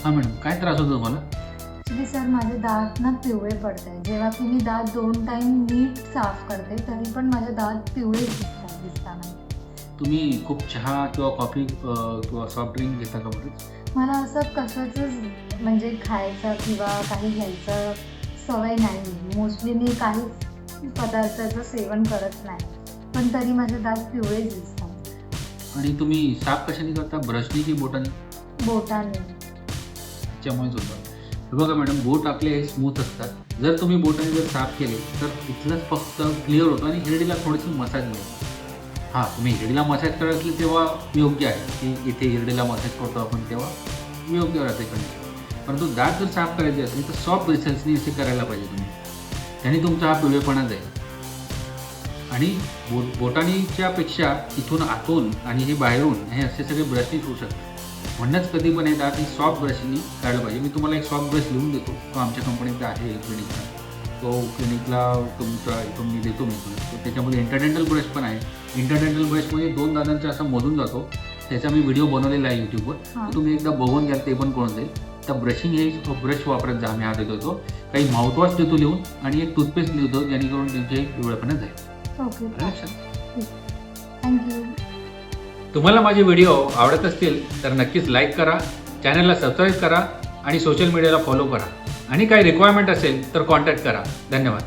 हां मॅडम, काय त्रास होतो तुम्हाला? ॲक्च्युली सर माझे दात ना पिवळे पडत आहे. जेव्हा की मी दात 2 टाईम नीट साफ करते तरी पण माझे दात पिवळे दिसताना. तुम्ही खूप चहा किंवा कॉफी किंवा सॉफ्ट ड्रिंक घेता का बरं? मला असं कशाचंच म्हणजे खायचं किंवा काही घ्यायचं सवय नाही. मोस्टली मी काहीच पदार्थाचं सेवन करत नाही, पण तरी माझे दात पिवळे दिसतात. आणि तुम्ही साफ कशाने करता, ब्रशनी की बोटाने? बोटाने. त्याच्यामुळेच होतं. हे बघा मॅडम, बोट आपले हे स्मूथ असतात. जर तुम्ही बोटाने जर साफ केले तर इथलंच फक्त क्लिअर होतं आणि हिरडीला थोडीशी मसाज मिळते. हां, तुम्ही हिरडीला मसाज करत असले तेव्हा योग्य आहे की इथे हिरडीला मसाज करतो आपण तेव्हा योग्य राहते कंडिशन. परंतु दात जर साफ करायचे असेल तर सॉफ्ट ब्रशेसनी असे करायला पाहिजे तुम्ही. त्याने तुमचा हा पिवळेपणा जाईल. आणि बोटानीच्या पेक्षा इथून आतून आणि हे बाहेरून हे असे सगळे ब्रशनीच होऊ शकतात. म्हणूनच कधी पण हे दात ही सॉफ्ट ब्रशनी काढलं पाहिजे. मी तुम्हाला एक सॉफ्ट ब्रश लिहून देतो, तो आमच्या कंपनीचा आहे क्लिनिकला. तो क्लिनिकला तुमचा इथून मी देतो तो त्याच्यामध्ये इंटरडेंटल ब्रश पण आहे. इंटरडेंटल ब्रशमध्ये 2 दातांचा असा मधून जातो. त्याचा मी व्हिडिओ बनवलेला आहे यूट्यूबवर. तुम्ही एकदा बघून घ्याल, ते पण कळून जाईल. तर ब्रशिंग हे ब्रश वापरत जा. आम्ही हा देतो. काही माउथवॉश देतो लिहून आणि एक टूथपेस्ट लिहितो जेणेकरून तुमचे पिवळेपणा जाईल. Okay, thank you. तुम्हाला माझे व्हिडिओ आवडत असतील तर नक्कीच लाईक करा, चॅनलला सबस्क्राईब करा आणि सोशल मीडियाला फॉलो करा. आणि काही रिक्वायरमेंट असेल तर कॉन्टॅक्ट करा. धन्यवाद.